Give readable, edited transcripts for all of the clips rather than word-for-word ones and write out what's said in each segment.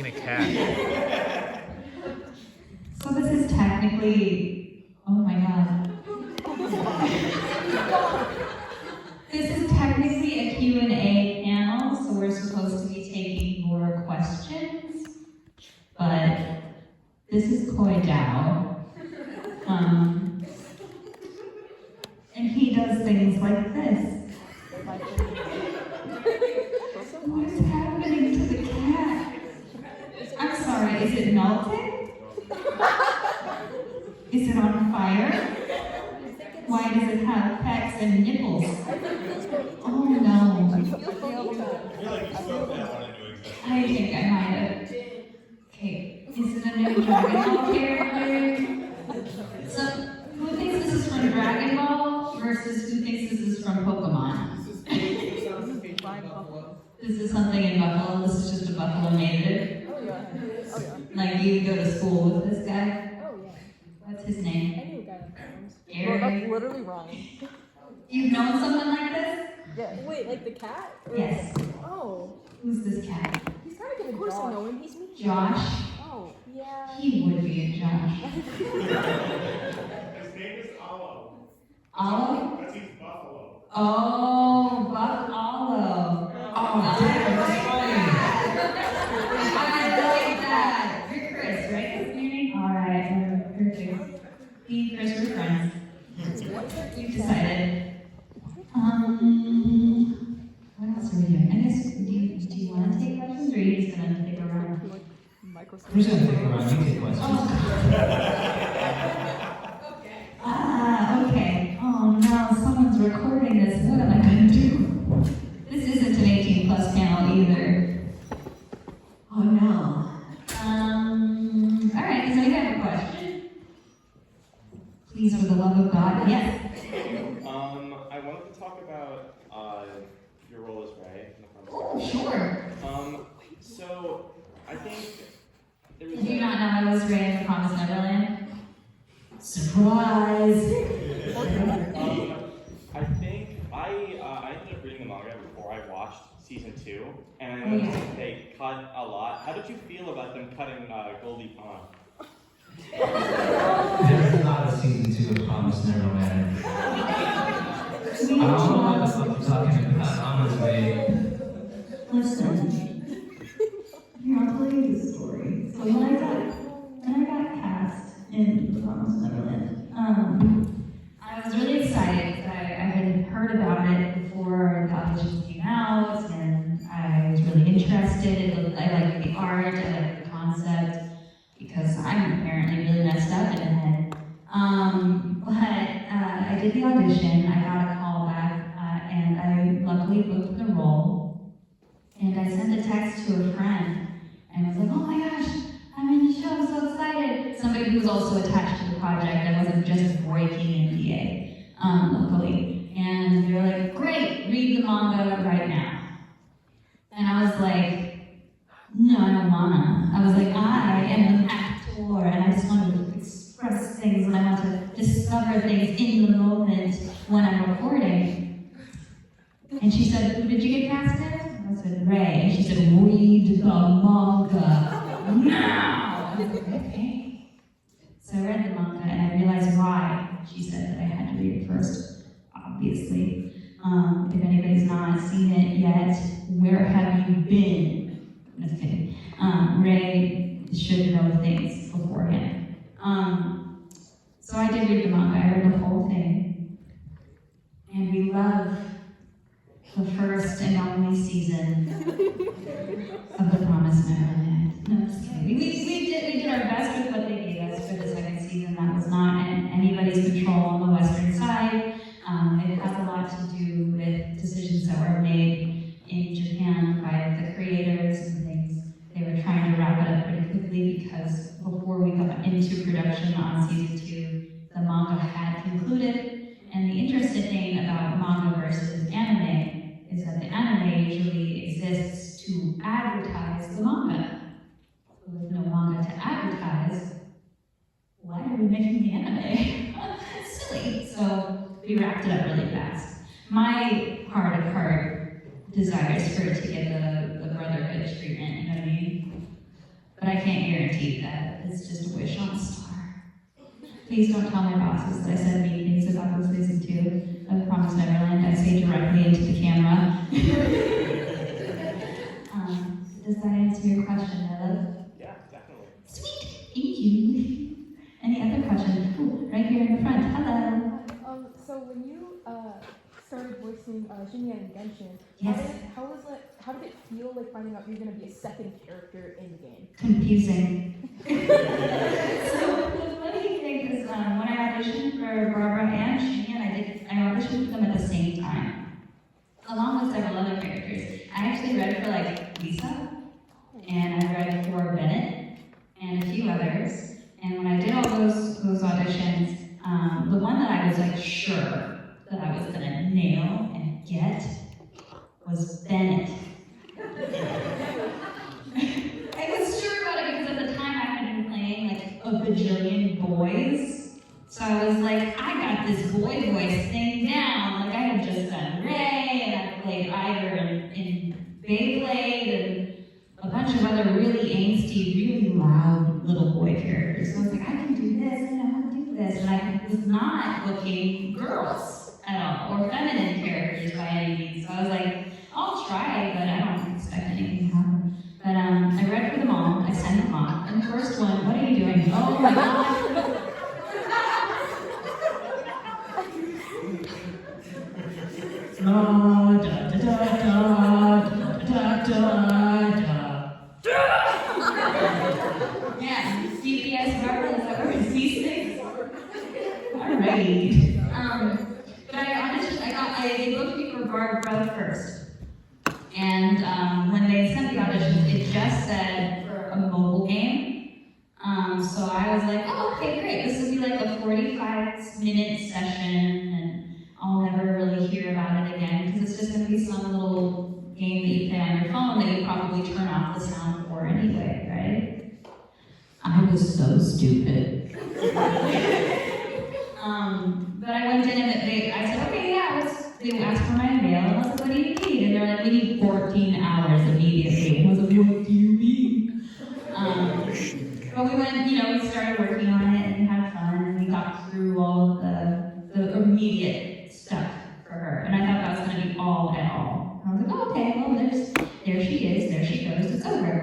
taking a cat. So this is technically, oh my god. This is technically a Q&A panel, so we're supposed to be taking your questions, but this is Khol Dao. And he does things like this. What's happening to the cat? I'm sorry, is it melting? Is it on fire? Why does it have pecs and nipples? Oh no. I feel like you spoke that one into existence. I think I might have. Okay, is it a new Dragon Ball character? So, who thinks this is from Dragon Ball versus who thinks this is from Pokemon? This is something in Buffalo. This is just a Buffalo native. Oh yeah. Oh yeah. Like you go to school with this guy. Oh yeah. What's his name? I knew a guy with arms. Eric. Well, that's literally wrong. You've known someone like this? Yeah. Wait, like the cat? Or Yes. Oh. Who's this cat? He's kind of good. Of course I know him. He's me. Josh. Oh yeah. He would be a Josh. His name is Alo. Olive? Because he's Buffalo. Oh, Buff Olive. Oh, damn, that's funny. I like that. You're Chris, right? That's your name? Alright, perfect. Me and Chris were friends. We've decided. What else are we doing? I guess, do you want to take questions or are you just going to take a run? I'm just gonna take a run. You take questions. Okay. Oh no, someone's recording this. What am I going to do? This isn't an 18 plus panel either. Oh no. Alright, does anybody have a question? Please, for the love of God. Yes. I wanted to talk about your role as Ray in the Oh, front. sure. So I think there was. Did you not know I was Ray in the Promised Neverland? Surprise! I think I ended up reading the manga before I watched season 2, and Oh, yeah. they cut a lot. How did you feel about them cutting Goldie Pond? There's not a season 2 of Promised Neverland. I don't know what the fuck you're talking about, honestly. Listen, here I'll tell you the story. So when I got cast in The Promised Neverland, I was really excited because I had heard about it before the auditions came out, and I was really interested. I liked the art, I liked the concept, because I'm apparently really messed up in the head. But I did the audition, I got a call back, and I luckily booked the role. And I sent a text to a friend, and was like, oh my gosh, I'm in the show, I'm so excited. Somebody who was also attached to the project, I wasn't just breaking NDA, luckily. And they were like, great, read the manga right now. And I was like, no, I don't wanna. I was like, I am an actor, and I just want to express things, and I want to discover things in the moment when I'm recording. And she said, who did you get cast as? I said, Ray. And she said, read the manga now. I was like, okay. So I read the manga, and I realized why she said that I had to read it first, obviously. If anybody's not seen it yet, where have you been? I'm just kidding. Ray should know things beforehand. So I did read the manga. I read the whole thing. And we love the first and only season of The Promised Neverland. No, just kidding. We did our best with what they gave us for the second season. That was not in anybody's control on the Western side. It has a lot to do with decisions that were made in Japan by the creators and things. They were trying to wrap it up pretty quickly because before we got into production on season 2, the manga had concluded. And the interesting thing about manga versus anime is that the anime usually exists to advertise the manga. So with no manga to advertise, why are we making the anime? It's silly. So we wrapped it up really fast. My heart of heart desires for it to get the Brotherhood treatment, you know what I mean? but I can't guarantee that. It's just a wish on a star. Please don't tell my bosses that I said mean things about the season 2 of Promise Neverland. I say directly into the camera. Does that answer your question, Ella? Yeah, definitely. Sweet, thank you. Any other questions? Ooh, right here in the front. Hello. So when you started voicing Shinya and Genshin, Yes. how did it feel like finding out you're gonna be a second character in the game? Confusing. So the funny thing is, when I auditioned for Barbara and Shinya, I auditioned for them at the same time, along with several other characters. I actually read for like Lisa, and I read for Bennett, and a few others. And when I did all those auditions, the one that I was like sure that I was gonna nail and get was Bennett. I was sure about it because at the time I had been playing like a bajillion boys. So I was like, I got this boy voice thing down. Like I had just done Ray, and I played Ivor in Beyblade, and a bunch of other really angsty, really loud little boy characters. So I was like, I can do this, and I want to do this. And I was not looking girls at all, or feminine characters by any means. So I was like, I'll try, but I don't expect anything to happen. But I read for them all, I sent them off, and the first one, what are you doing? Oh my God. Da, da, da, da, da, da, da. Yeah, CBS Barbara, is that where it's these things? Alright. But they booked me for Barbara first. And when they sent the audition, it just said for a mobile game. So I was like, oh, okay, great. This will be like a 45-minute session, and I'll never really hear about it again, because it's just going to be some little game that you play on your phone that you probably turn off the sound for anyway, right? I was so stupid. But I went in and I said, okay, yeah, they asked for my mail, and I was like, what do you need? And they're like, we need 14 hours immediately. And I was like, what do you mean? But we went, we started working on it and had fun, and we got through all of the immediate stuff for her. And I thought that was going to be all at all. And I was like, oh, okay, well, there she is, there she goes, it's over.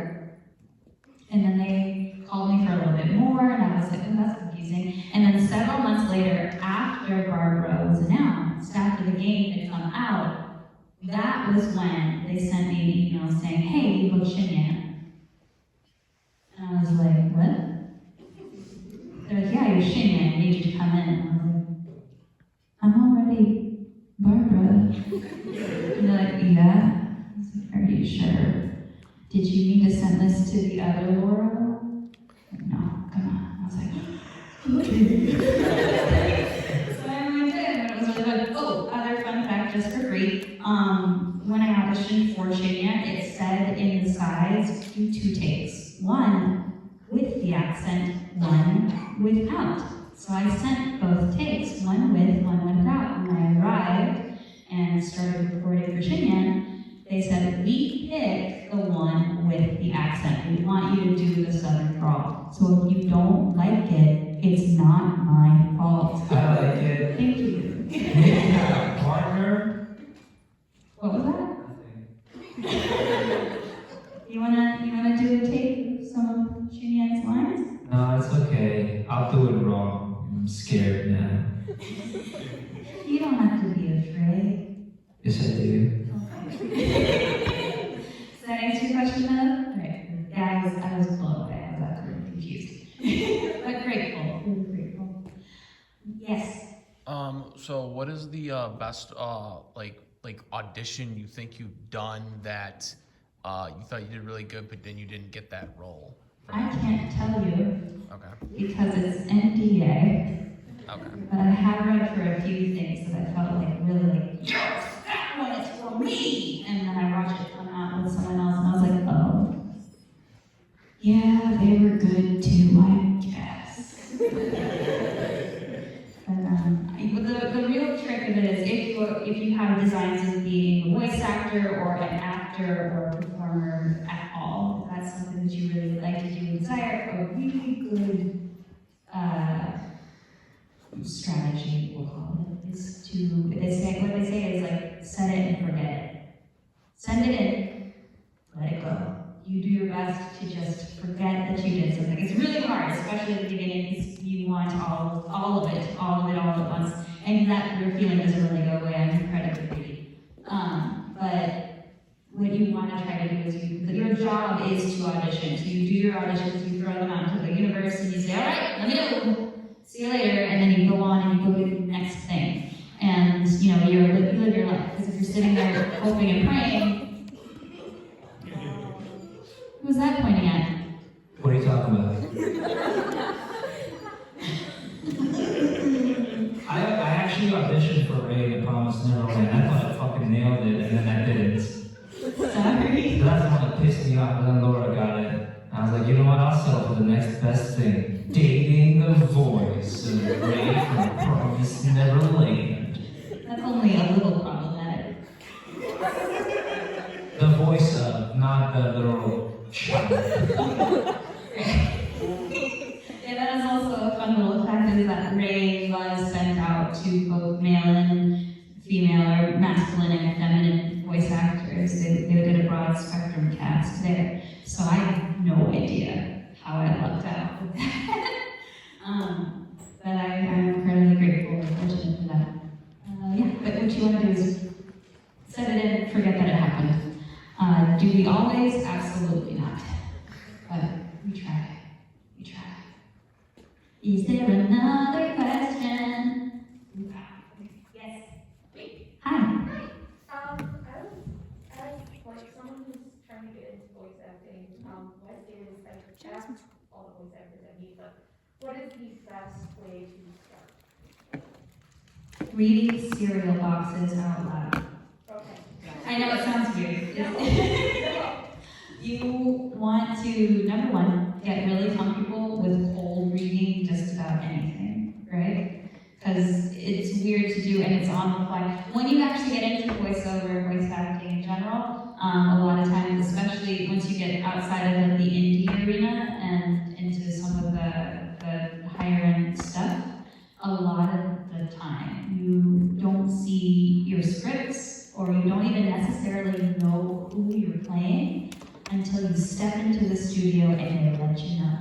And then they called me for a little bit more, and I was like, oh, that's confusing. And then several months later, after Barbara was announced, after the game had come out, that was when they sent me an email saying, hey, you booked Shinya. And I was like, what? They're like, yeah, you're Shinya, I need you to come in. And I was like, I'm already Barbara. And they're like, yeah? I was like, are you sure? Did you need to send this to the other world? Like, no, come on. I was like, okay. So I went in, and it was really like, oh, other fun fact just for free. When I auditioned for Shinya, it said in the sides, do 2 takes. One with the accent, one without. So I sent both takes, one with, one without. When I arrived and started recording for Shinya, they said, we picked the one with the accent. We want you to do the southern drawl. So if you don't like it, it's not my fault. I like it. Thank you. Maybe not a partner. What was that? You wanna do a take of some of Shinyan's lines? No, it's okay. I'll do it wrong. I'm scared now. You don't have to be afraid. Yes, I do. Does that answer your question, though? Right. Yeah, I was blown away. I was really confused. But grateful. Really grateful. Yes. So what is the best like audition you think you've done that you thought you did really good, but then you didn't get that role? I can't tell you Okay. because it's NDA. Okay. But I have read for a few things that I felt like really like, yes, that one is for me. And then I watched it come out with someone else, and I was like, oh, yeah, they were good too, I guess. But the real trick of it is if you have designs of being a voice actor or an actor or a performer at all, if that's something that you really like to do with desire, a really good strategy, we'll call it, is to, what they say is like, set it and forget it. Send it in, let it go. You do your best to just forget that you did something. It's really hard, especially at the beginning, because you want all of it all at once, and that your feeling doesn't really go away. I'm incredibly greedy. But what you want to try to do is your job is to audition. So you do your auditions, you throw them out to the universe, and you say, all right, let me know. See you later, and then you go on and you go to the next thing. And you know, you live your life. Because if you're sitting there hoping and praying, who's that pointing at? What are you talking about? I actually auditioned for Ray in Promised Neverland. I thought I fucking nailed it, and then I didn't. Sorry. So that's the one that pissed me off, but then Laura got it. I was like, you know what, I'll settle for the next best thing. Dating the voice of Ray from Promised Neverland. That's only a little problematic. The voice of, not the literal child. Yeah, that is also a fun little fact, is that Ray was sent out to both male and female, or masculine and feminine voice actors. They did a broad spectrum cast there. So I have no idea how I lucked out with that. But I'm incredibly grateful and fortunate for that. Yeah, but what you want to do is set it in, forget that it happened. Do we always? Absolutely not. But we try. We try. Is there another question? Yes. Hi. As like someone who's trying to get into voice acting, what is, like, ask all the voice actors I meet, but what is the best way to start? Reading cereal boxes out loud. Okay. I know it sounds weird. You want to, number one, get really comfortable with cold reading just about anything, right? Because it's weird to do and it's on the fly. When you actually get into voiceover, voice acting in general, a lot of times, especially once you get outside of like, the indie arena and into some of the higher end stuff, a lot of the time you don't see your scripts or you don't even necessarily know who you're playing until you step into the studio and they let you know.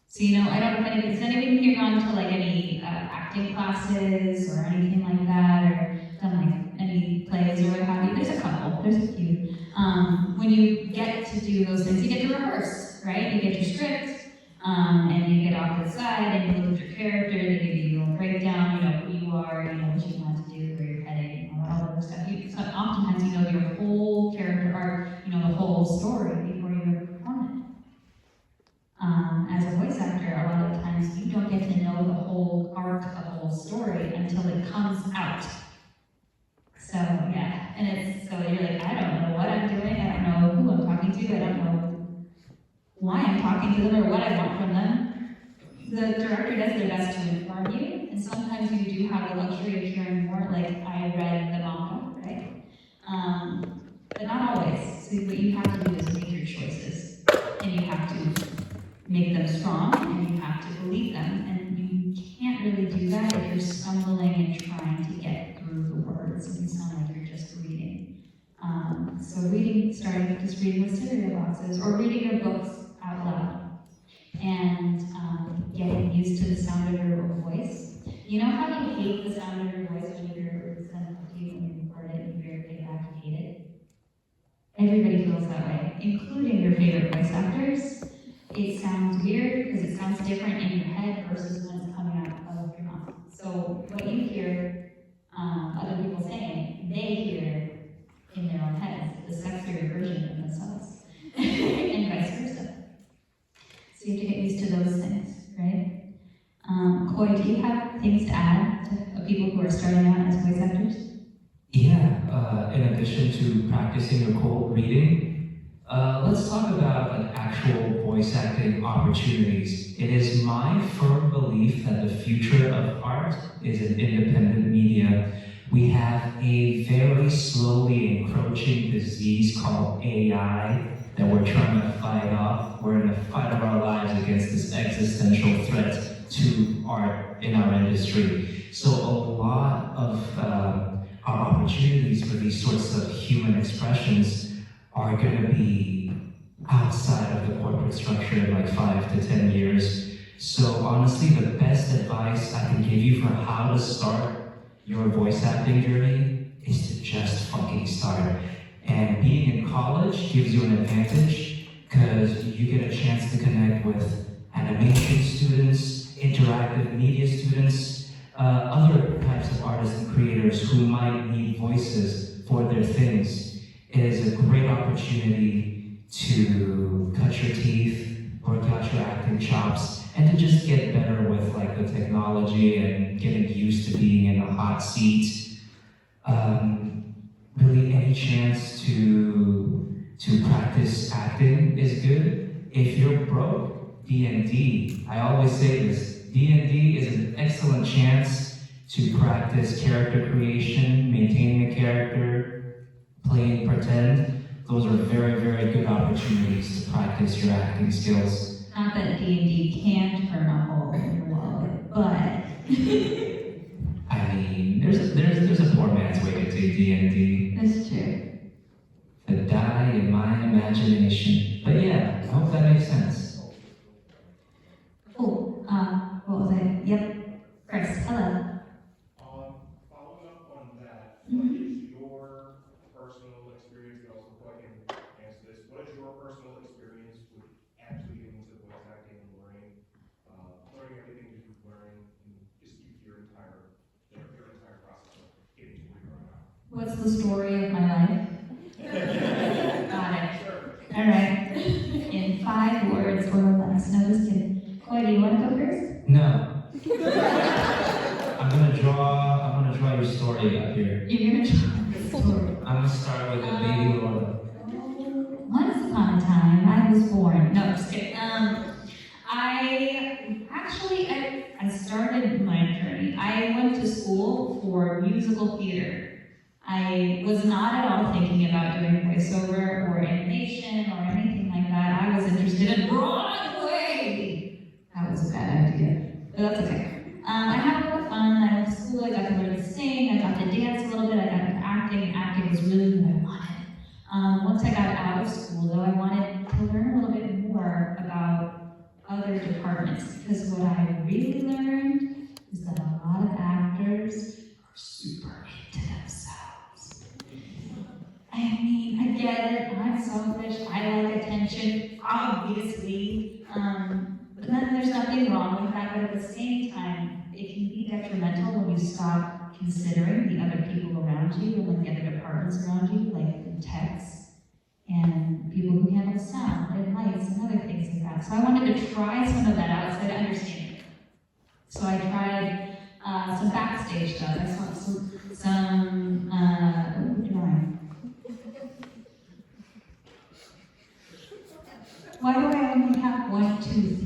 So, you know, I don't know if anyone here gone to like any acting classes or anything like that, or done like any plays or what have you. There's a couple, there's a few. When you get to do those things, you get to rehearse, right? You get your script, and you get off to the side and you look at your character, they give you a little breakdown, you know who you are, you know what you want to do, where you're heading, all that other stuff. So oftentimes you know your whole character arc, you know the whole story before you ever perform it. As a voice actor, a lot of times you don't get to know the whole arc, the whole story until it comes out. So yeah, and it's, so you're like, I don't know what I'm doing, I don't know who I'm talking to, I don't know why I'm talking to them or what I want from them. The director does their best to inform you, and sometimes you do have the luxury of hearing more, like I read the manga, right? But not always. So what you have to do is make your choices, and you have to make them strong, and you have to believe them, and you can't really do that if you're stumbling and trying to get through the words, and you sound like you're just reading. So reading, starting just reading with cereal boxes, or reading your books out loud, and getting used to the sound of your own voice. You know how you hate the sound of your voice when you're sent to you, when you record it, and you hear it back, you hate it? Everybody feels that way, including your favorite voice actors. It sounds weird because it sounds different in your head versus when it's coming out of your mouth. So what you hear other people saying, they hear in their own heads, the sexier version of themselves, and vice versa. So you have to get used to those things, right? Khoi, do you have things to add to people who are starting out as voice actors? Yeah, in addition to practicing your cold reading, let's talk about like, actual voice acting opportunities. It is my firm belief that the future of art is in independent media. We have a very slowly encroaching disease called AI that we're trying to fight off. We're in a fight of our lives against this existential threat to art in our industry. So a lot of our opportunities for these sorts of human expressions are going to be outside of the corporate structure in like 5 to 10 years. So honestly, the best advice I can give you for how to start your voice acting journey is to just fucking start. And being in college gives you an advantage because you get a chance to connect with animation students, interactive media students, other types of artists and creators who might need voices for their things. It is a great opportunity to cut your teeth, work out your acting chops, and to just get better with like the technology and getting used to being in a hot seat. Really, any chance to practice acting is good. If you're broke, D&D. I always say this, D&D is an excellent chance to practice character creation, maintaining a character, playing pretend. Those are very, very good opportunities to practice your acting skills. Not that D&D can't burn a hole in your wallet, but I mean, there's a poor man's way to do D&D. it's true. To die in my imagination. But yeah, I hope that makes sense. Oh, what was it? Yep. Chris, hello. Following up on that, what is your personal experience? You also go ahead and answer this. What is your personal experience with actually getting into voice acting and learning everything that you've learned and just your entire process of getting to where you are now? What's the story of my life? Got it. All right. In 5 words or less. No, just kidding. Koi, do you want to go first? No. I'm gonna draw your story up here. You're gonna try the story. I'm gonna start with the baby Laura. Once upon a time, I was born. No, just kidding. I started my journey. I went to school for musical theater. I was not at all thinking about doing voiceover or animation or anything like that. I was interested in Broadway. That was a bad idea, but that's okay. I had a lot of fun. I went to school. I got to learn to sing. I got to dance a little bit. I got into acting. Acting was really what I wanted. Once I got out of school, though, I wanted to learn a little bit more about other departments, because what I really learned is that a lot of actors are super into themselves. I mean, I get it, I'm selfish, I like attention, obviously, but then there's nothing wrong with that, but at the same time, it can be detrimental when you stop considering the other people around you, and like the other departments around you, like the techs, and people who handle sound and lights and other things like that. So I wanted to try some of that out so I'd understand it. So I tried some backstage stuff. I saw some why do I only have one tooth?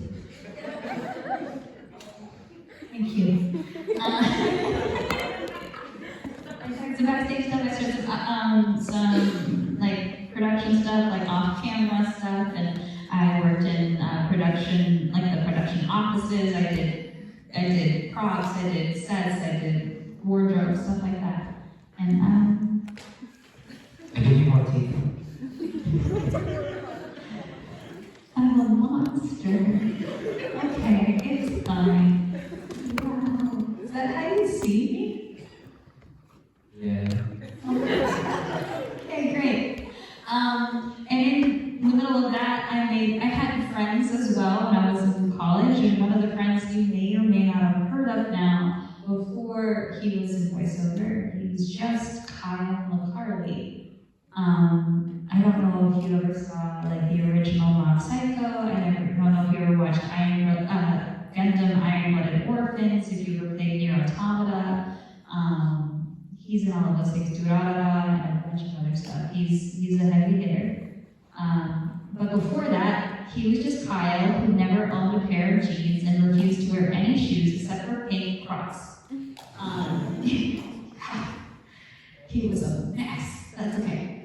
Thank you. I tried some backstage stuff. I started some like production stuff, like off-camera stuff, and I worked in production, like the production offices. I did props, I did sets, I did wardrobe, stuff like that. And I give you more teeth. I'm a monster. Okay, it's fine. Wow. Is that how you see me? Yeah. Okay, great. And in the middle of that, I had friends as well when I was in college, and one of the friends you may or may not have heard of now, before he was in voiceover, he was just Kyle McCarley. I don't know if you ever saw like the original Mob Psycho. I don't know if you ever watched Gundam Iron-Blooded Orphans, if you ever played Nier Automata. He's in all of those things, Durarara, and a bunch of other stuff. He's a heavy hitter. But before that, he was just Kyle, who never owned a pair of jeans and refused to wear any shoes except for pink Crocs. He was a mess. That's okay.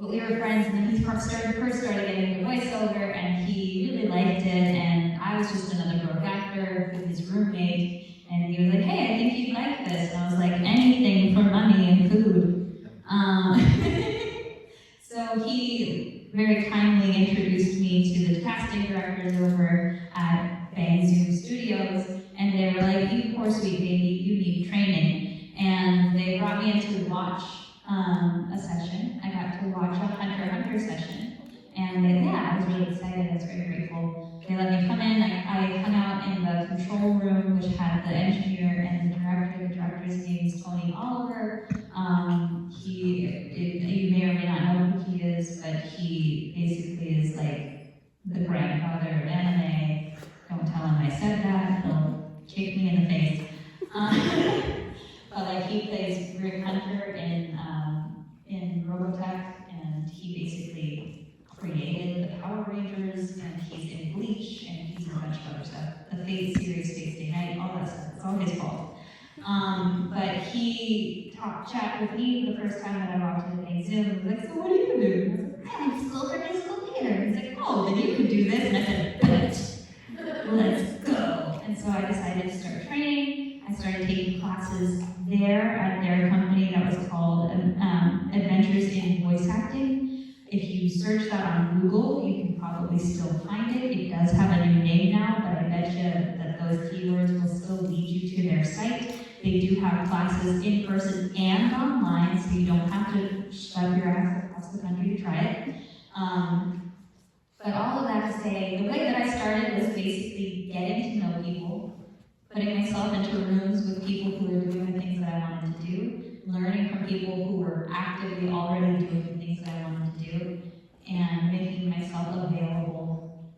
But we were friends, and then he first started getting into voiceover, and he really liked it, and I was just another broke actor with his roommate, and he was like, hey, I think you'd like this, and I was like, anything for money and food. So he very kindly introduced me to the casting directors over at Bang Zoom Studios, and they were like, you poor sweet baby, you need training. And they brought me in to watch a session. I got to watch a Hunter x Hunter session. And yeah, I was really excited, I was very grateful. They let me come in, I hung out in the control room, which had the engineer and the director. The director's name is Tony Oliver. You may or may not know who he is, but he basically is like the grandfather of anime. Don't tell him I said that, he'll kick me in the face. But like he plays Rick Hunter in Robotech, and he basically created the Power Rangers, and he's in Bleach, and he's in a bunch of other stuff. The Fate series, Fate Stay Night, all that stuff. It's all his fault. But he chat with me the first time that I walked into Bang Zoom. He was like, so what do you do? I was like, I'm school for musical theater. He's like, oh, then you can do this. And I said, bet. Let's go. And so I decided to start training. I started taking classes there at their company that was called Adventures in Voice Acting. If you search that on Google, you can probably still find it. It does have a new name now, but I bet you that those keywords will still lead you to their site. They do have classes in person and online, so you don't have to shove your ass across the country to try it. But all of that to say, the way that I started was basically getting to know people, putting myself into rooms with people who were doing the things that I wanted to do, learning from people who were actively already doing the things that I wanted to do, and making myself available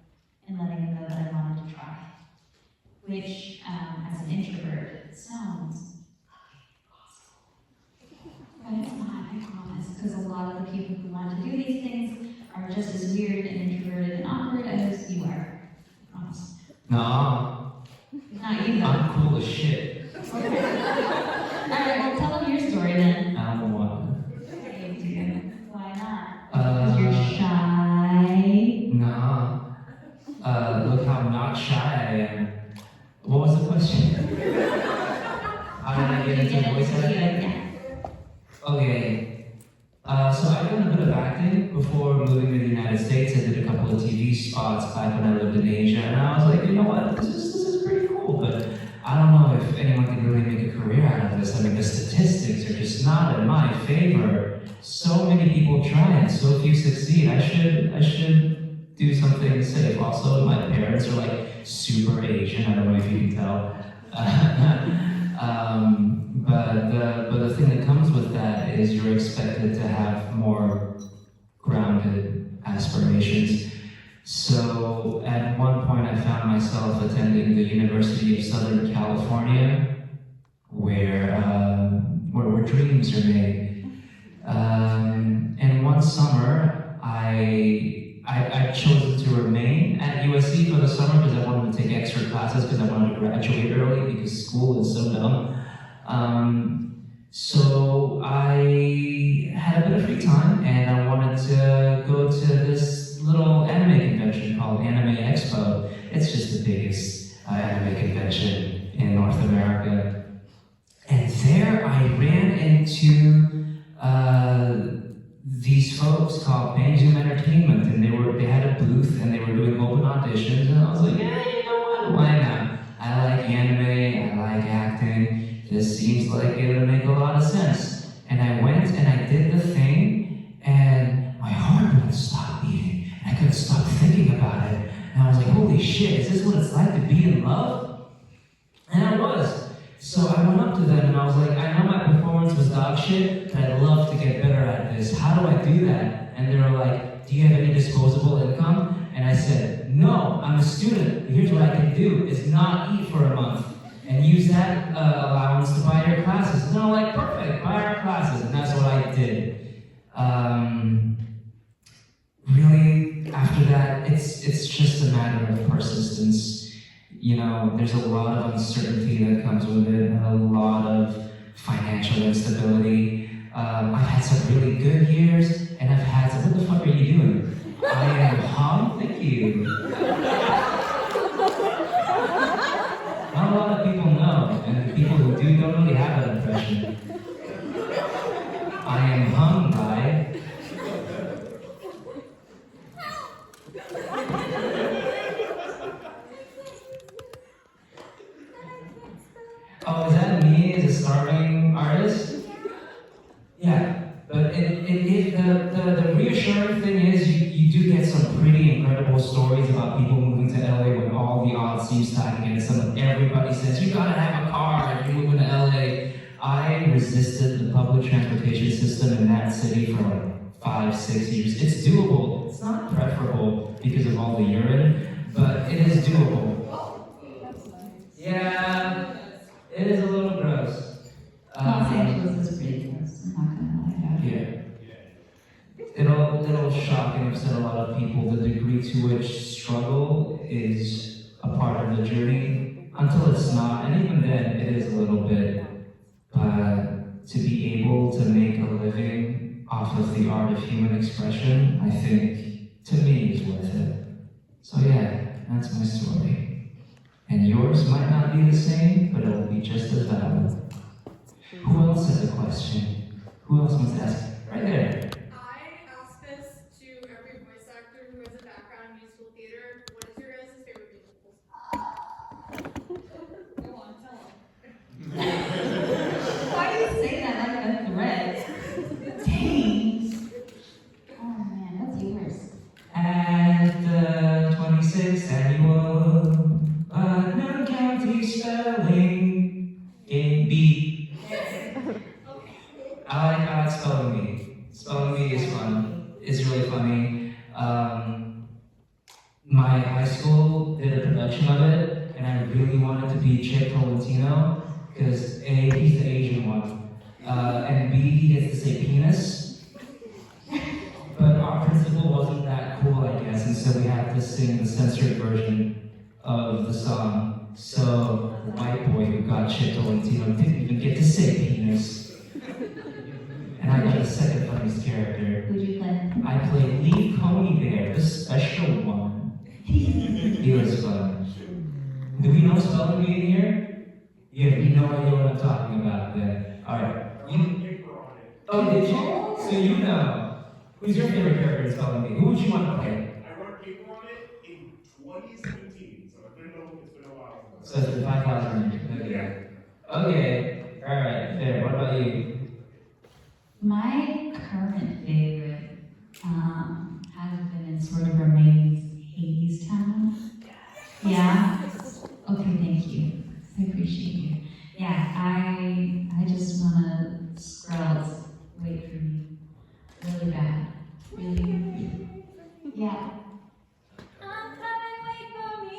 and letting them know that I wanted to try. Which, as an introvert, sounds impossible. But it's not, I promise, because a lot of the people who want to do these things are just as weird and introverted and awkward as you are. I promise. Nah, Not you, though. I'm cool as shit. Alright, well, tell them your story then. I don't want Okay, dude. Why not? Because you're shy? Nah. Look how not shy I am. What was the question? How did I get into voice acting? Yeah. Okay. So I've done a bit of acting before moving to the United States. I did a couple of TV spots back when I lived in Asia, and I was like, you know what, this is pretty cool, but I don't know if anyone can really make a career out of this. I mean, the statistics are just not in my favor. So many people try and so few succeed. I should do something safe. Also, my parents are like super Asian. I don't know if you can tell. But the thing that comes with that is you're expected to have more grounded aspirations. So at one point I found myself attending the University of Southern California, where dreams are made. And one summer I'd chosen to remain at USC for the summer because I wanted to take extra classes because I wanted to graduate early because school is so dumb. So I had a bit of free time and I wanted to go to this little anime convention called Anime Expo. It's just the biggest anime convention in North America. And there I ran into these folks called Bang Zoom Entertainment, and they had a booth and they were doing open auditions, and I was like, yeah, you know what, why not? I like anime, I like acting, this seems like it would make a lot of sense. And I went and I did the thing, and my heart wouldn't stop beating, and I couldn't stop thinking about it, and I was like, holy shit, is this what it's like to be in love? And I was. So I went up to them and I was like, I know my performance was dog shit, but I'd love to get better at this. How do I do that? And they were like, do you have any disposable income? And I said, no, I'm a student. Here's what I can do, is not eat for a month and use that allowance to buy your classes. And they're like, perfect, buy our classes. And that's what I did. Really, after that, it's just a matter of persistence. You know, there's a lot of uncertainty that comes with it, a lot of financial instability. I've had some really good years, and I've had some thank you. Not a lot of people know, and the people who do don't really have that impression. I am hung by. Oh, is that me as a starving artist? Yeah, but the reassuring thing is you do get some pretty incredible stories about people moving to LA when all the odds seem stacked against them. Everybody says, you gotta have a car if you're moving to LA. I resisted the public transportation system in that city for like 5-6 years. It's doable. It's not preferable because of all the urine, but it is doable. Yeah, it is a little gross. Los Angeles is pretty gross, I'm not gonna lie about it. Yeah. It'll shock and upset a lot of people the degree to which struggle is a part of the journey until it's not, and even then it is a little bit. But to be able to make a living off of the art of human expression, I think, to me, is worth it. So yeah, that's my story. And yours might not be the same, but it will be just as valid. Who else has a question? Who else wants to ask? Right there. I ask this to every voice actor who has a background in musical theater. What is your guys' favorite musical? Go on, tell them. Why do you say that like a threat? Dang. Oh man, what's yours? At the 26th annual Putnam County Spelling Bee. I like Spelling Bee. Spelling Bee is fun. It's really funny. My high school did a production of it, and I really wanted to be Chip Tolentino, because A, he's the Asian one, and B, he gets to say penis. But our principal wasn't that cool, I guess, and so we had to sing the censored version of the song. So the white boy who got Chip Tolentino didn't even get to say penis. And I got the second funniest character. Who'd you play? I played Lee Coney Bear, the special one. He was fun. Do we know Spelling Bee in here? You have no idea what I'm talking about then. Alright. Paper on it. Oh, did you? So you know. Who's your favorite character in Spelling Bee? Who would you want to play? I wrote a paper on it in 2017, so it's been a while. So it's been 5,000 years. Yeah. Okay. Alright, there. What about you? My current favorite has been and sort of remains Hades Town. Yeah. Okay, thank you. I appreciate you. Yeah, I just wanna Skrulls wait for me. Really bad. Really. Yeah. I'm coming, wait for me.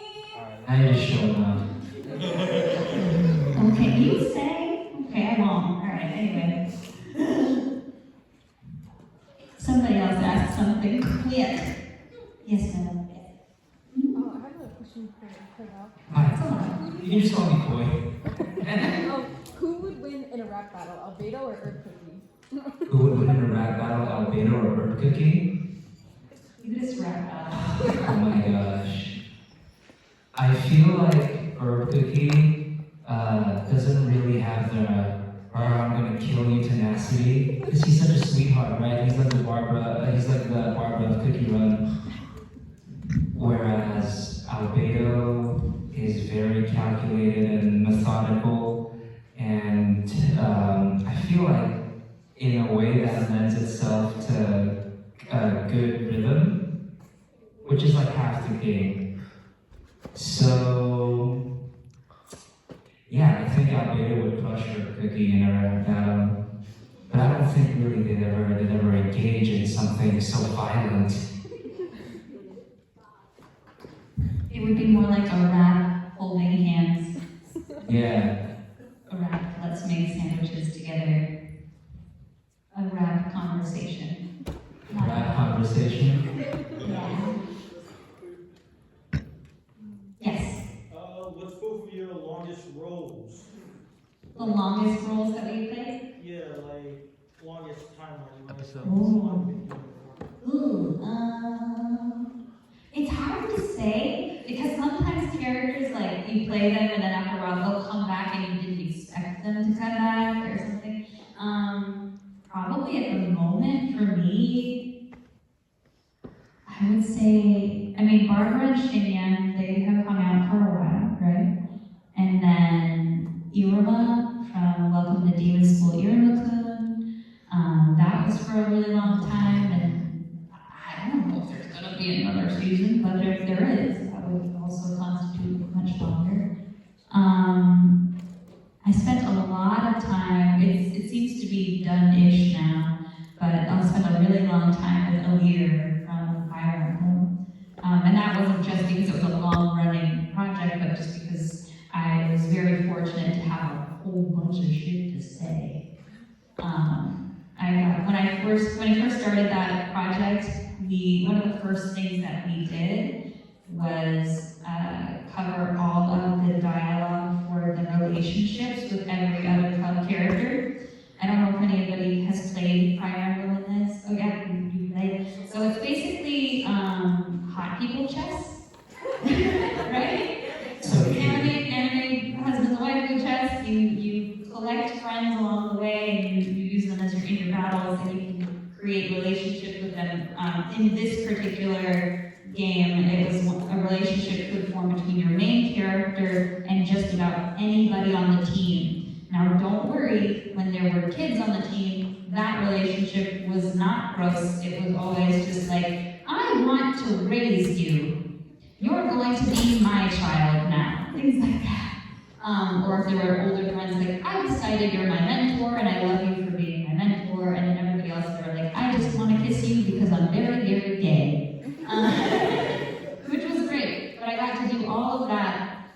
Now you're just showing off. Okay, you say? Okay, I won't. Alright, anyway. Somebody else asked something quick. Yes, ma'am. I have a question for Dao. Hi. You can just call me Koi. Who would win in a rap battle, Albedo or Herb Cookie? Who would win in a rap battle, Albedo or Herb Cookie? You just wrap up. Oh my gosh. I feel like Herb Cookie doesn't really have the I'm gonna kill you tenacity. Because he's such a sweetheart, right? He's like the Barbara of Cookie Run. Whereas Albedo is very calculated and methodical, and I feel like in a way that lends itself to a good rhythm, which is like half the game. So yeah, I think Albedo would crush her Cookie in a rap battle, but I don't think really they'd ever engage in something so violent. It would be more like a rap holding hands. Yeah. A rap, let's make sandwiches together. A rap conversation. Rap conversation. Yeah. Yes. Let's go for your longest roles. The longest roles that we played? Yeah, like longest timeline. Episode. Ooh. Ooh. It's hard. hard to say, because sometimes characters, like, you play them and then after a while they'll come back and you didn't expect them to come back or something. Probably at the moment for me, I would say, I mean, Barbara and Shinyan, they have hung out for a while, right? And then Iruma from Welcome to Demon School, Iruma-kun, that was for a really long time, and I don't know if there's gonna be another season, but if there is, that would also constitute much longer. I spent a lot of time, it seems to be done-ish now, but I spent a really long time with Alir from Fire Emblem. And that wasn't just because it was a long-running project, but just because I was very fortunate to have a whole bunch of shit to say. When I first started that project, one of the first things that we did was cover all of the dialogue for the relationships with every other character. I don't know if anybody has played Fire Emblem in this. Oh yeah, you played. So it's basically hot people chess, right? So Anime husband and wife chess. You collect friends along the way, and you use them as in your battles, and you can create relationships with them. In this particular game, it was a relationship could form between your main character and just about anybody on the team. Now, don't worry, when there were kids on the team, that relationship was not gross. It was always just like, I want to raise you. You're going to be my child now. Things like that. Or if there were older friends, like, I decided you're my mentor and I love you for being my mentor. And then everybody else, they were like, I just want to kiss you because I'm very, very gay. Which was great. But I got to do all of that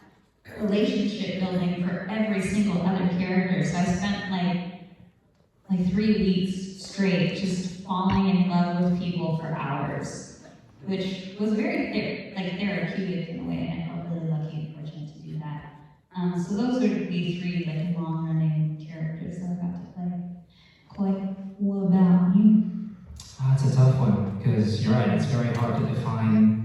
relationship building for every single other character. So I spent like 3 weeks straight just falling in love with people for hours, which was very therapeutic in a way, and I felt really lucky and fortunate to do that. So those would be 3 like long-running characters that I got to play. Khoi, what about you? That's a tough one, because you're right, it's very hard to define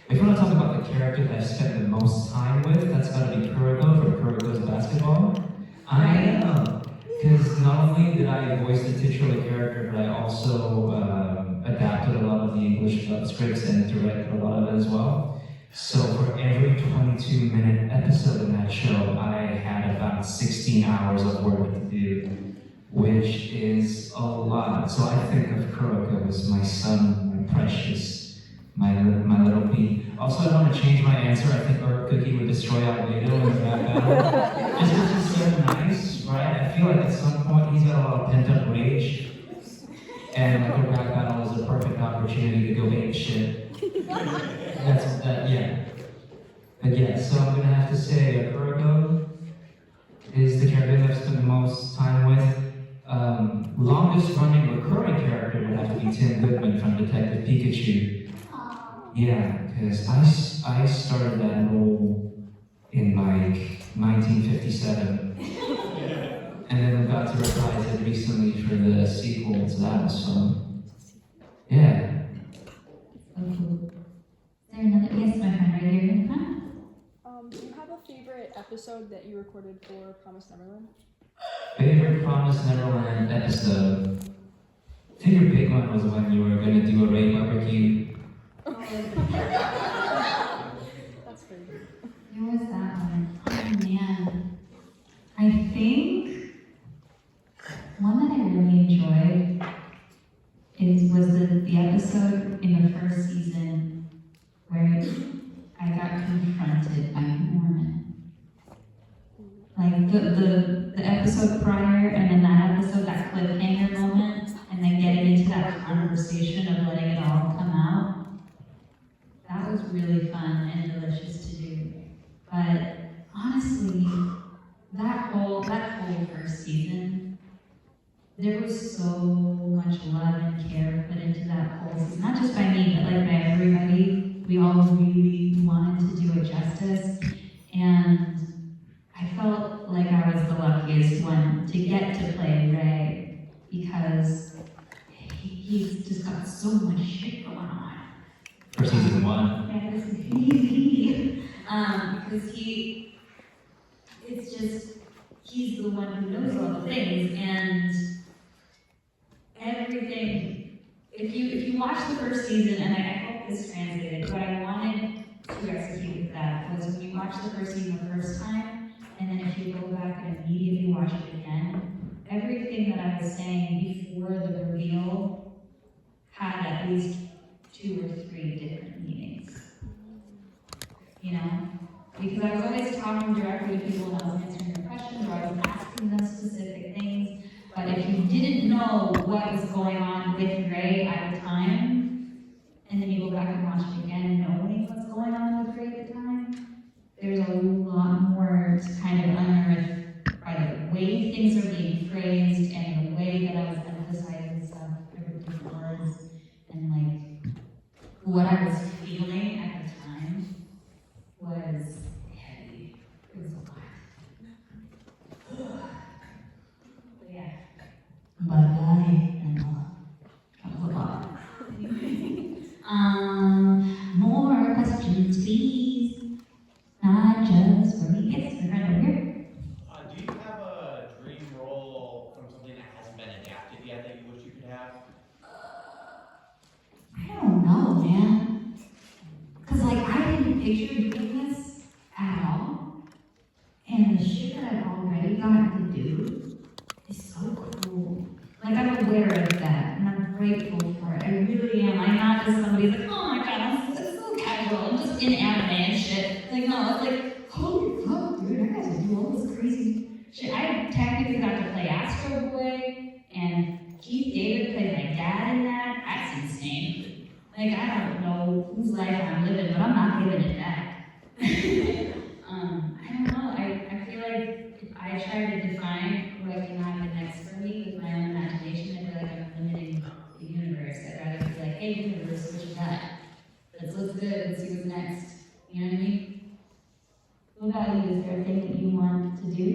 if you want to talk about the character that I've spent the most time with, that's got to be Kuroko for Kuroko's basketball. I am, because not only did I voice the titular character, but I also adapted a lot of the English scripts and directed a lot of it as well. So for every 22-minute episode in that show, I had about 16 hours of work to do, which is a lot. So I think of Kuroko as my son, my precious, my little bee. Also, I want to change my answer. I think Herb Cookie would destroy Albedo in the rap battle. Just because he's so nice, right? I feel like at some point he's got a lot of pent-up rage. And like a rap battle is a perfect opportunity to go ape shit. Yeah. But yeah, so I'm gonna have to say Kuroko is the character that I've spent the most time with. Longest running recurring character would have to be Tim Goodman from Detective Pikachu. Yeah, because I started that role in like 1957. And then we got to reprise it recently for the sequel, so that was fun. Yeah. Okay. Is there another? Yes, my friend right here in the front. Do you have a favorite episode that you recorded for Promise Neverland? Favorite Promise Neverland episode? I think your big one was when you were going to do a raid barbecue. That's crazy. Where was that one? Oh man. I think one that I really enjoyed was the episode in the first season where I got confronted by Norman. Like the episode prior and then that episode, that cliffhanger moment, and then getting into that conversation of letting it all come out. That was really fun and delicious to do. But honestly, that whole first season, there was so much love and care put into that whole season. Not just by me, but like by everybody. We all really wanted to do it justice. And I felt like I was the luckiest one to get to play Ray because he's just got so much shit going on. For season 1. Yeah, because he's the one who knows all the things, and everything, if you watch the first season, and I hope this translated, what I wanted to execute with that was when you watch the first season the first time, and then if you go back and immediately watch it again, everything that I was saying before the reveal had at least 2 or 3 different meanings. You know? Because I was always talking directly to people and I was answering their questions, or I was asking them specific things. But if you didn't know what was going on with Gray at the time, and then you go back and watch it again knowing what's going on with Gray at the time, there's a lot more to kind of unearth by the way things are being phrased and the way that I was emphasizing stuff, everything words, and like what I was feeling at the time was heavy. It was a lot. But yeah. But I am that was a lot. More questions, please. Not just for me. Yes, my friend over here. Do you have a dream role from something that hasn't been adapted yet that you wish you could have? I don't know, man. Cause like I didn't picture doing this at all. And the shit that I've already gotten to do is so cool. Like I'm aware of that and I'm grateful for it. I really am. I'm not just somebody who's like, oh my god, it's so casual. I'm just in anime and shit. Like no, it's like, holy fuck, dude, I got to do all this crazy shit. I technically got to play Astro Boy and Keith David played my dad in that. That's insane. Like I don't know whose life I'm living, but I'm not giving it back. I don't know. I feel like if I try to define what can happen next for me with my own imagination, I feel like I'm limiting the universe. I'd rather be like, hey universe, what you got? Let's look good, let's see what's next. You know what I mean? What about you? Is there a thing that you want to do?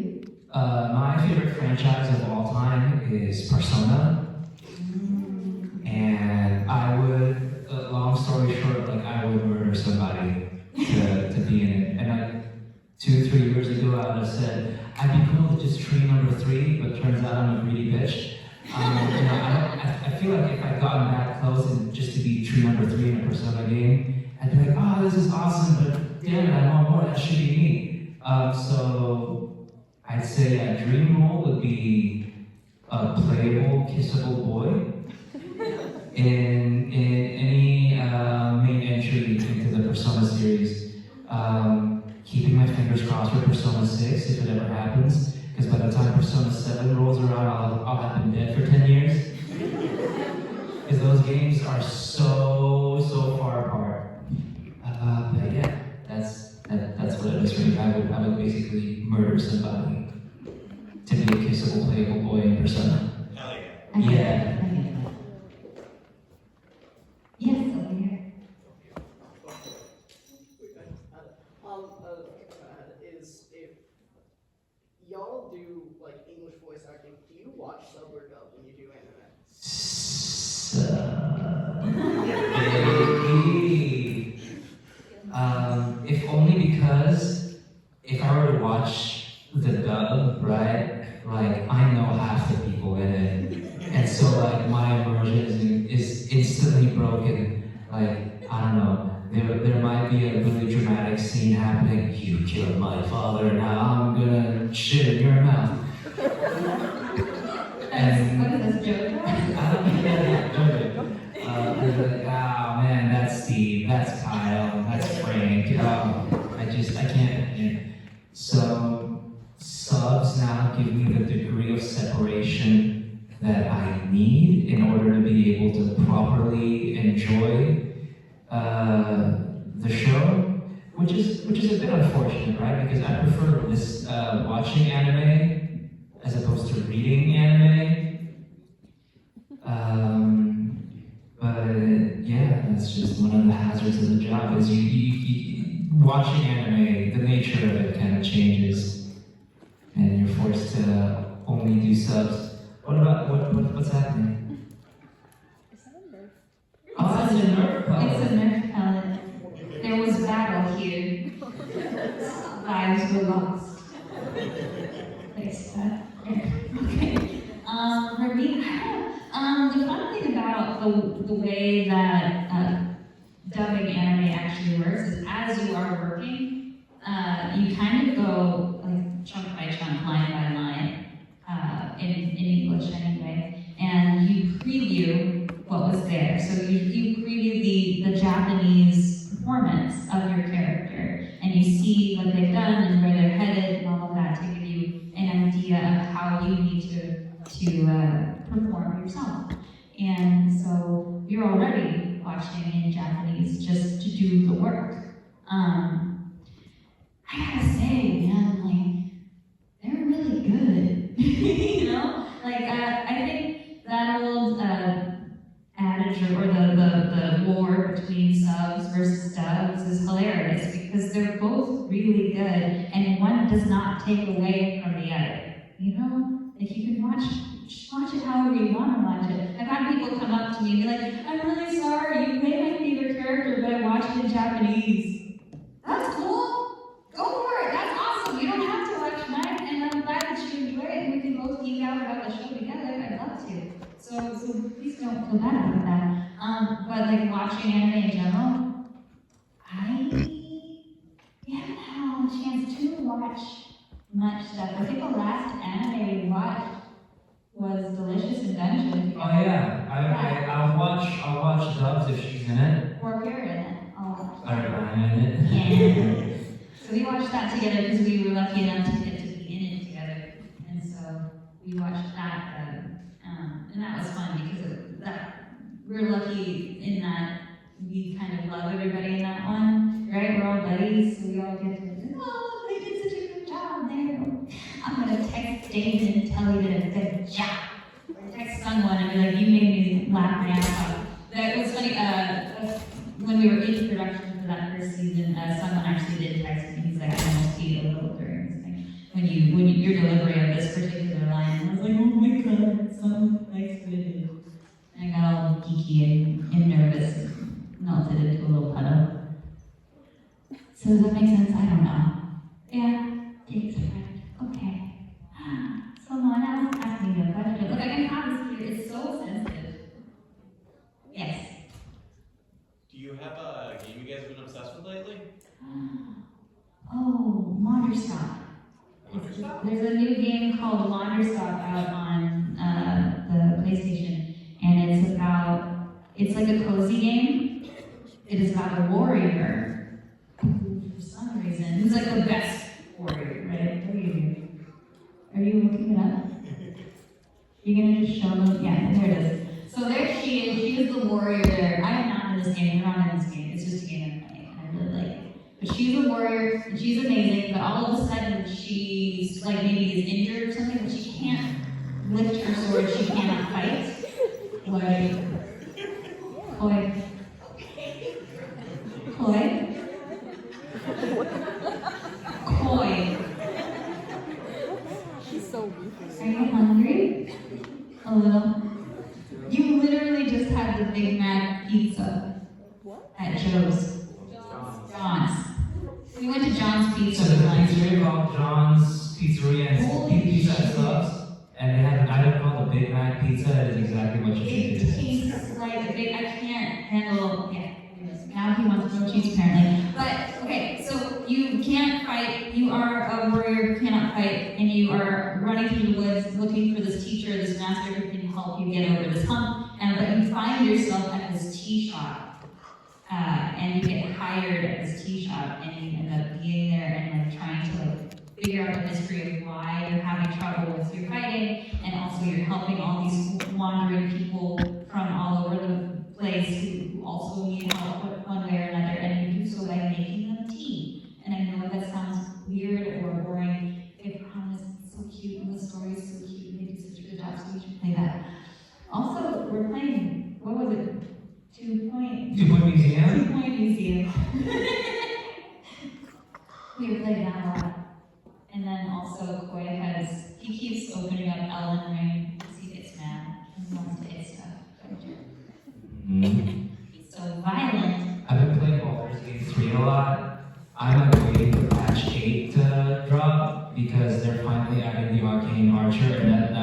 My favorite franchise of all time is Persona. And I would, long story short, like I would murder somebody to be in it. And like 2-3 years ago, I would have said, I'd be cool with just tree number 3, but turns out I'm a greedy bitch. I feel like if I'd gotten that close and just to be tree number 3 in a Persona game, I'd be like, oh, this is awesome, but damn it, I want more, that should be me. So I'd say a dream role would be a playable, kissable boy in any main entry into the Persona series. Keeping my fingers crossed for Persona 6 if it ever happens, because by the time Persona 7 rolls around, I'll have been dead for 10 years. Because those games are so far apart. But yeah, that's what it is for me. I would basically murder somebody to be a kissable, playable boy in Persona. Hell yeah. Yeah. Yes, over here. Is if y'all do like English voice acting, do you watch sub or dub when you do anime? If only because if I were to watch the dub, right, like I know half the people in it, and so like my immersion is instantly broken. Like I don't know. There might be a really dramatic scene happening. You killed my father, now I'm gonna shit in your mouth. And What is this, joke? I don't think like, oh man, that's Steve, that's Kyle, that's Frank. I can't. So subs now give me the degree of separation that I need in order to be able to properly enjoy the show, which is a bit unfortunate, right? Because I prefer watching anime as opposed to reading anime. But yeah, that's just one of the hazards of the job. Is you watching anime, the nature of it kind of changes, and you're forced to only do subs. What's happening? Is that a nerf? Oh, it's a nerf pellet. It's a nerf pellet. guys were lost. Thanks, okay. For me, the fun thing about the way that dubbing anime actually works is as you are working, you kind of go like chunk by chunk, line by line, in English anyway, and you preview what was there. So you preview the Japanese performance of your character, and you see what they've done and where they're headed and all of that to give you an idea of how you need to perform yourself. And so you're already watching in Japanese just to do the work. I gotta say, man, like, they're really good. You know? Like, I think that old adage or the war between subs versus dubs is hilarious because they're both really good and one does not take away from the other. You know? Like, you can just watch it however you want to watch it. I've had people come up to me and be like, I'm really sorry, you played my favorite character, but I watched it in Japanese. That's cool. Go for it. That's awesome. You don't have to watch mine, and I'm glad that you enjoy it, and we can both geek out about the show together. I'd love to. So please don't feel bad about that. But like watching anime in general, I haven't had a chance to watch much stuff. I think the last anime we watched was Delicious in Dungeon. Oh yeah, I'll watch dubs if she's in it. Or if you're in it, I'll watch that. I'm in it. Yeah. So we watched that together because we were lucky enough to get to be in it together. And so we watched that, and that was fun because we're lucky in that we kind of love everybody in that one, right? We're all buddies, so we all get to, oh, they did such a good job there. I'm gonna text David and tell you that it's a good job. Or text someone and be like, you made me laugh my ass off. That was funny, when we were in production for that first season, someone actually did text me. He's like, I almost peed a little during this thing. When your delivery of this particular line, and I was like, oh my god, it's so nice to do. And I got all geeky and nervous and melted into a little puddle. So does that make sense? I don't know. Yeah, thanks, friend. Okay. Someone else asked me a question. Look, I can have this here. It's so sensitive. Yes. Do you have a game you guys have been obsessed with lately? Oh, Wanderstop. There's a new game called Wanderstop out on the PlayStation, and it's like a cozy game. It is about a warrior who, for some reason, who's like the best warrior, right? What are you doing? Are you looking it up? You're gonna just show them? Yeah, there it is. So there she is. She is the warrior there. I am not in this game. We're not in this game. It's just a game I'm playing. I really like it. But she's a warrior, and she's amazing, but all of a sudden she's like maybe is injured or something, but she can't lift her sword, she cannot fight. Like, Koi. She's so weak. Are you hungry? A little? You literally just had the Big Mac pizza. What? At Joe's. John's. We went to John's Pizza. So the last year. pizzeria called John's Pizzeria and Pizza and Subs, and they have an item called the Big Mac Pizza. It is exactly what you think It it is. tastes like a big, I can't handle, yeah. Now he wants grilled cheese apparently. But, okay, so you can't fight, you are a warrior who cannot fight, and you are running through the woods looking for this teacher, this master who can help you get over this hump, but you find yourself at this tea shop. And you get hired at this tea shop, and you end up being there and like trying to like figure out the mystery of why you're having trouble with your fighting, and also you're helping all these wandering people from all over the place who also need help one way or another, and you do so by making them tea. And I know that sounds weird or boring. I promise, it's so cute, and the story is so cute, and they do such a good job, so you should play that. Also, we're playing, what was it? 2 Point Museum? 2 Point Museum. We were playing that a lot. And then also Koi he keeps opening up Elden Ring because he gets mad. He wants to hit stuff. He's so violent. I've been playing Baldur's Gate 3 a lot. I'm like waiting for patch 8 to jockey and archer, and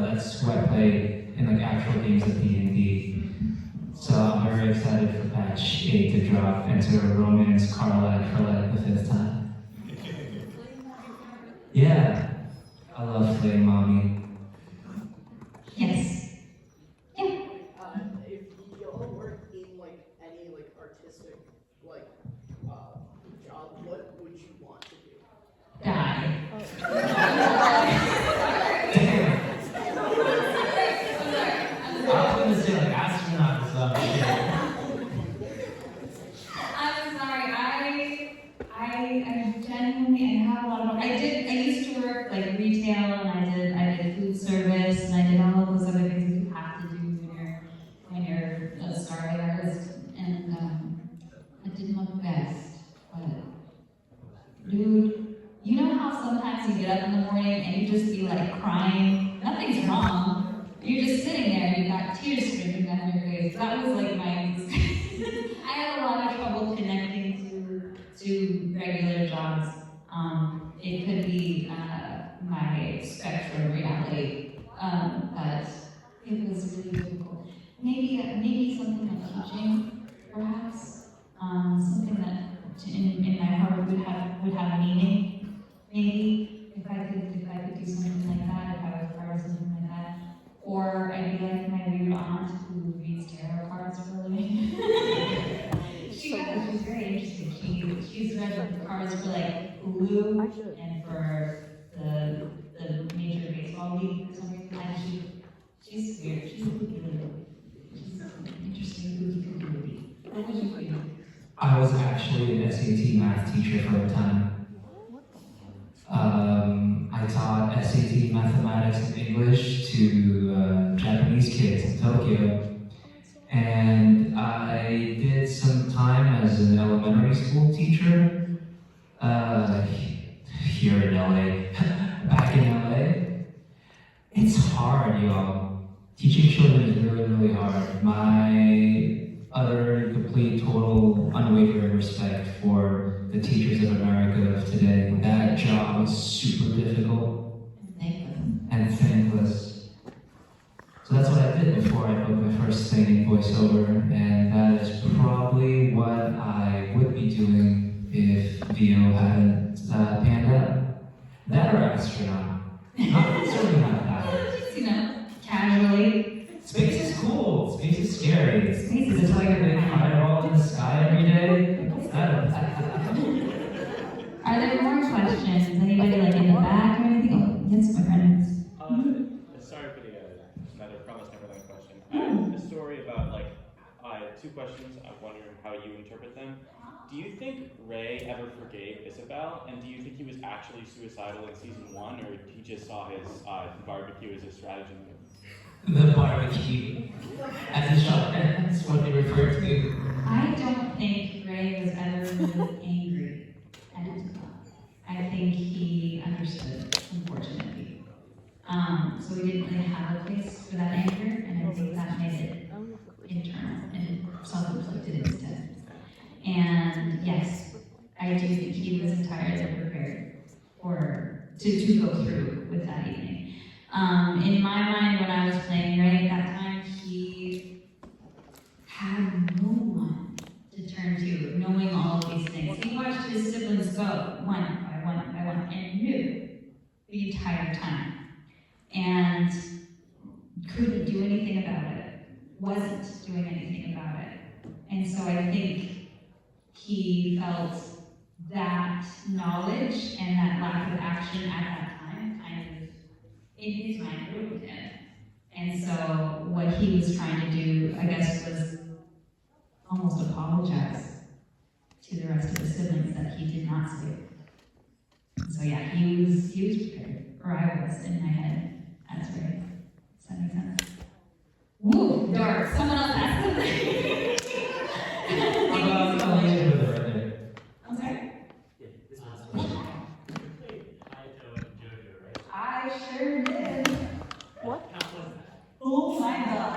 that's who I played in like actual games of D&D. So I'm very excited for patch 8 to drop and to romance Carla for like the 5th time. Yeah, I love Flame Mommy. Yes. Yeah. If y'all weren't in like any like artistic like job, what would you want to do? Die. I was gonna say like astronaut or some shit. I'm sorry. I genuinely have a lot of. I used to work like retail, and I did food service, and I did all of those other things that you have to do when you're a starving artist, and I did my best, but dude, you know how sometimes you get up in the morning and you just be like crying, nothing's wrong, you're just sitting there and you've got tears streaming down your face. That was like my I had a lot of trouble connecting to regular jobs. It could be my spectrum reality, but it was really difficult. Maybe something like teaching, perhaps. Something that in my heart would have meaning. Maybe if I could do something like that, if I was part of something like that. Or I'd be like my weird aunt who reads tarot cards for a living. She's very interesting. She's read cards for like Hulu and for the Major Baseball League or something. And she's weird. She's a kooky little. She's an interesting kooky lady. What would you do? I was actually an SAT math teacher for a time. I taught SAT mathematics and English to Japanese kids in Tokyo. And I did some time as an elementary school teacher here in LA, back in LA. It's hard, y'all. Teaching children is really, really hard. My utter, complete, total, unwavering respect for the teachers of America of today. That job is super difficult and thankless. So that's what I did before I booked my first thing in voiceover, and that is probably what I would be doing if VO hadn't panned out. That or astronaut. Certainly not that. Just, casually. Space is cool. Space is scary. Space is It's like a big fireball in the sky every day. What's that about? Are there more questions? Anybody like in the back or anything? Oh, yes, my friends. Sorry for another Promised Neverland question. I have a story about two questions. I'm wondering how you interpret them. Do you think Ray ever forgave Isabel, and do you think he was actually suicidal in season 1, or he just saw his barbecue as a strategy move? The barbecue. As a shot, that's what they refer to. I don't think Ray was ever really angry at Isabel. I think he understood, unfortunately. So we didn't really have a place for that anger, and I think that made it internal and self-inflicted instead. And yes, I do think he was entirely prepared to go through with that evening. In my mind, when I was playing Ray at that time, he had no one to turn to, knowing all of these things. He watched his siblings go one by one by one and knew the entire time. And couldn't do anything about it, wasn't doing anything about it. And so I think he felt that knowledge and that lack of action at that time kind of, in his mind, ruined him. And so what he was trying to do, I guess, was almost apologize to the rest of the siblings that he did not save. So yeah, he was prepared, or I was in my head. That's right. Does that make sense? Woo, dark. Someone else asked something. I'm sorry? I sure did. What? Oh my god.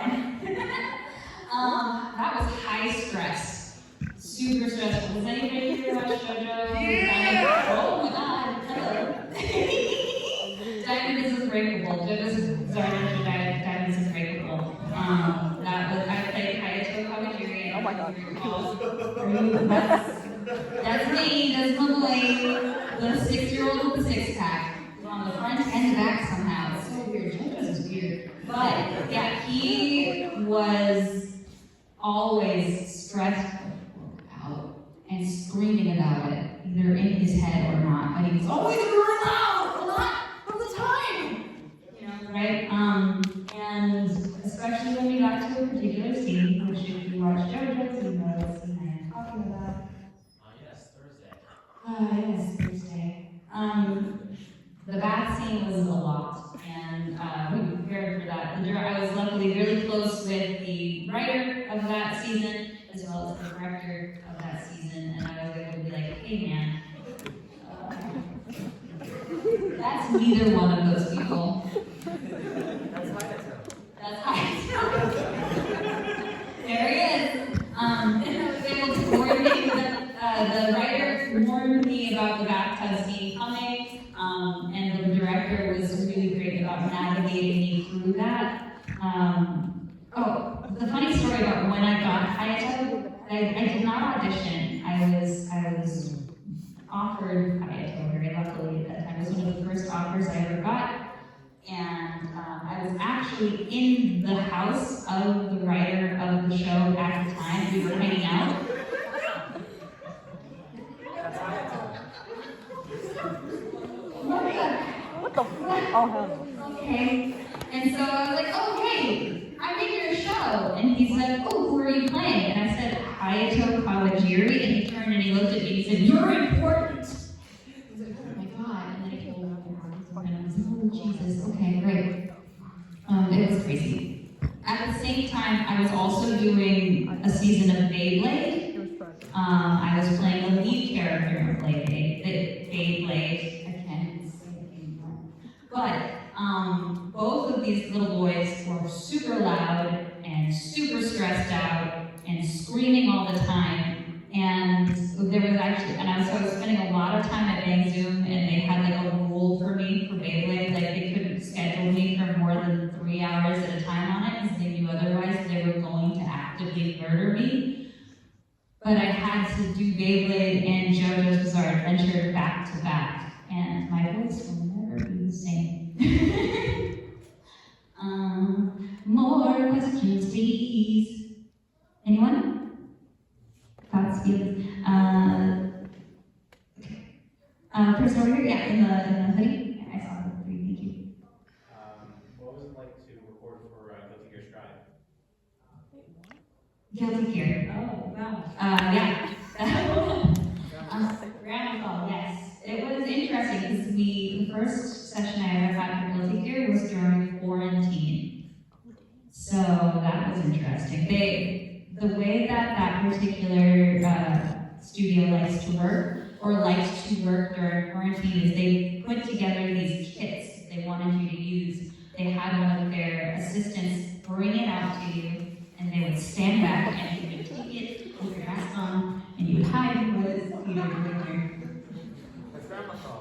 That was high stress. Super stressful. Does anybody here watch JoJo? Oh my god. Hello. Diamond is Unbreakable. JoJo's Bizarre Adventure Diamonds Unbreakable. That was, I played Hayato Kawajiri. Oh my god. That's me, that's my boy, the 6-year-old with the six-pack. On the front and the back somehow. It's so weird. JoJo's is weird. But yeah, he was always stressed out and screaming about it, either in his head or not. But he was always really loud a lot of the time. You know, right? And especially when we got to a particular scene, which if you watch JoJo's, you know what scene I am talking about. Yes, Thursday. Yes, Thursday. The bath scene was a lot, and we prepared for that. I was luckily really close with the writer of that season, as well as the director of that season, and I was able to be like, hey man, that's neither one of those people. That's Hayato. That's Hayato. There he is. And I was able to coordinate with the writer warned me about the bathtub scene coming, and the director was really great about navigating me through that. The funny story about when I got Hayato, I did not audition. I was offered Hayato very luckily at that time. It was one of the first offers I ever got. And I was actually in the house of the writer of the show at the time. We were hanging out. What the fuck? Oh, hell no. Okay. And so I was like, oh, hey, I'm in your show. And he said, oh, who are you playing? And I said, Hayato Kawajiri. And he turned and he looked at me and he said, you're important. I was like, oh my God. And then he told me what happened. And I was like, oh, Jesus. Okay, great. It was crazy. At the same time, I was also doing a season of Beyblade. I was playing the lead character of Beyblade. I can't even say it anymore. But both of these little boys were super loud and super stressed out and screaming all the time. And there was actually, and I was spending a lot of time at Bang Zoom, and they had like a rule for me for Beyblade, like they couldn't schedule me for more than 3 hours at a time on it, because they knew otherwise they were going to actively murder me. But I had to do Beyblade and JoJo's Bizarre Adventure back to back, and my voice will never be the same. More questions, please. Anyone? Thoughts, feelings? Person over here? Yeah, in the hoodie? Yeah, I saw the hoodie, thank you. What was it like to record for Guilty Gear Strive? Guilty Gear. Oh, wow. Yeah. Grandma, yes. It was interesting because the first session I ever had for Guilty Gear was during quarantine. So that was interesting. The way that particular studio likes to work, or liked to work during quarantine, is they put together these kits they wanted you to use. They had one of their assistants bring it out to you, and they would stand back and you would take it with your mask on, and you would hide what is Peter doing here. That's Grandma Call.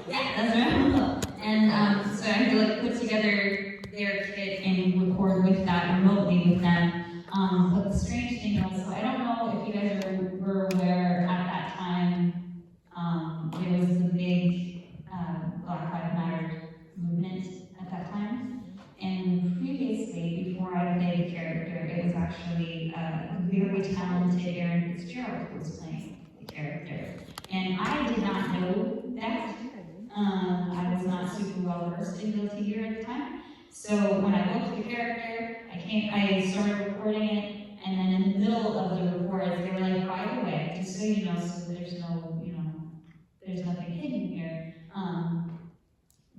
Yeah, that's right. And so I had to like put together their kit and record with that remotely with them. But the strange thing was, so I don't know if you guys were aware at that time, there was the big Black Lives Matter movement at that time. And previously, before I played the character, it was actually a very talented Aaron Fitzgerald who was playing the character. And I did not know that. I was not super well versed in Guilty Gear at the time. So when I looked at the character, I started recording it, and then in the middle of the records, they were like, by the way, just so you know, so there's nothing hidden here.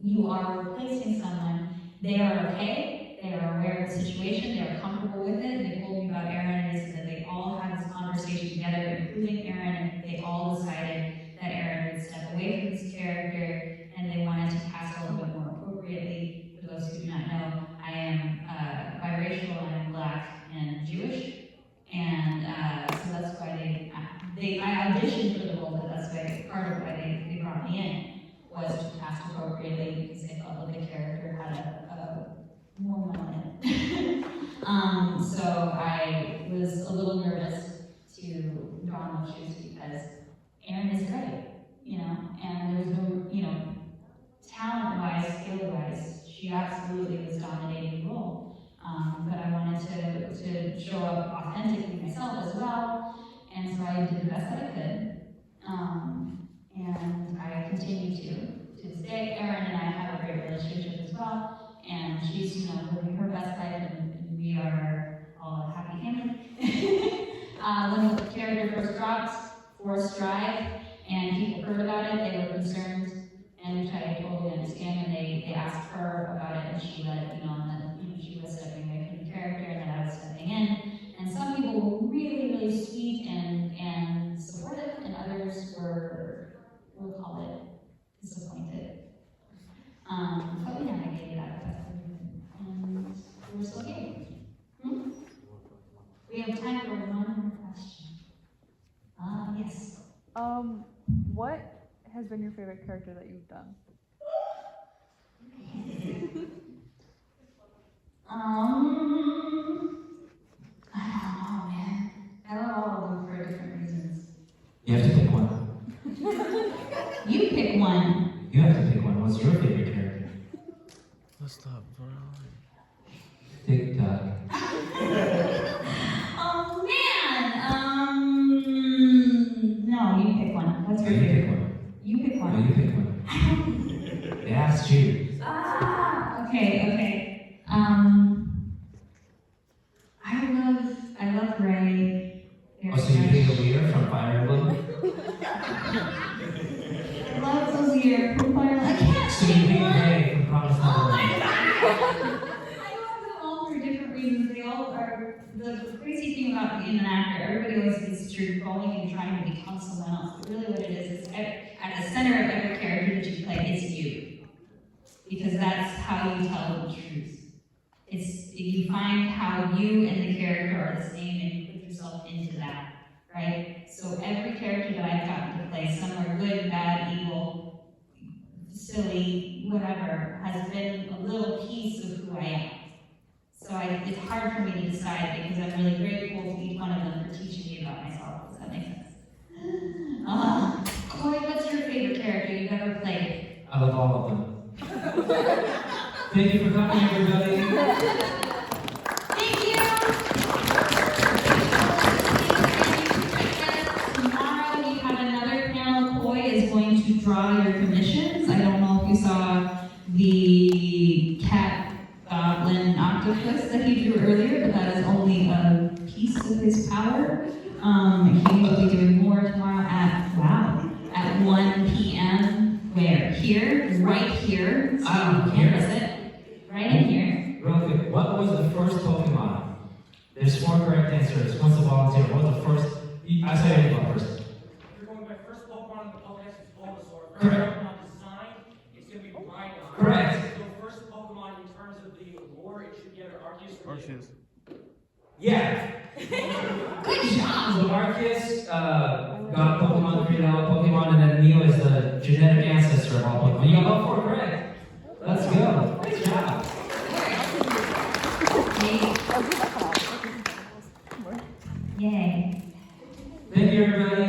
You are replacing someone. They are okay. They are aware of the situation. They are comfortable with it. They told me about Aaron, and they said that they all had this conversation together, including Aaron, and they all decided that Aaron would step away from this character, and they wanted to cast a little bit more appropriately. For those who do not know, I am biracial, I'm Black and Jewish, and so that's why I auditioned for the role, but that's why part of why they brought me in was to cast cast appropriately because I felt like the character had a woman on it. So I was a little nervous to don those shoes because Erin is great, you know, and there's no, you know, talent-wise, skill-wise, she absolutely was dominating the role. But I wanted to show up authentically myself as well, and so I did the best that I could. And I continue to this day. Erin and I have a great relationship as well, and she's, you know, living her best life, and we are all a happy family. When the character first dropped, Forced Drive, and people heard about it, they were concerned, and which I totally understand, and they asked her about it, and she let it be known that, you know, she was stepping away from the character and that I was stepping in. And some people were really, really sweet and supportive, and others were, we'll call it, disappointed. But we navigated that the best we could, and we're still here. We have time for one more question. Yes. What has been your favorite character that you've done? I don't know, man. I love all of them for different reasons. You have to pick one. You pick one. You have to pick one. What's your favorite character? Let's stop. TikTok. Oh man. No, you pick one. What's your You favorite? pick one. You pick No, one. you pick one. They asked you. Okay. I love Ray. Oh, so you pick a leader from Fire Emblem? I love Ozir from Fire. I can't So you pick pick one. Ray from Promised Oh my Neverland. god! I love them all for different reasons. They all are. The crazy thing about being an actor, everybody always thinks that you're going and trying to become someone else. But really, what it is at the center of every character that you play, it's you. Because that's how you tell the truth. It's you find how you and the character are the same, and you put yourself into that, right? So every character that I've gotten to play, some are good, bad, evil, silly, whatever, has been a little piece of who I am. So it's hard for me to decide because I'm really grateful to each one of them for teaching me about myself. Does that make sense? Corey, what's your favorite character you've ever played? I love all of them. Thank you for coming, everybody. Thank you! Tomorrow we have another panel. Koi is going to draw your commissions. I don't know if you saw the cat goblin octopus that he drew earlier, but that is only a piece of his power. He will be doing more tomorrow at 1 p.m. Where? Here? Right here. So you can visit. Right in here. Real quick, what was the first Pokemon? There's 4 correct answers. One's a volunteer. What was the first? I saw you go first. You're going by first Pokemon in the Pokedex is Bulbasaur. First Correct. Pokemon design, it's going to be Rhydon. Correct. So first Pokemon in terms of the lore, it should be either Arceus or Arceus. Yeah. Good job. So Arceus got Pokemon, created all Pokemon, and then Neo is the genetic ancestor of all Pokemon. You got all 4 correct. Let's go. Great job. Yay. Thank you, everybody.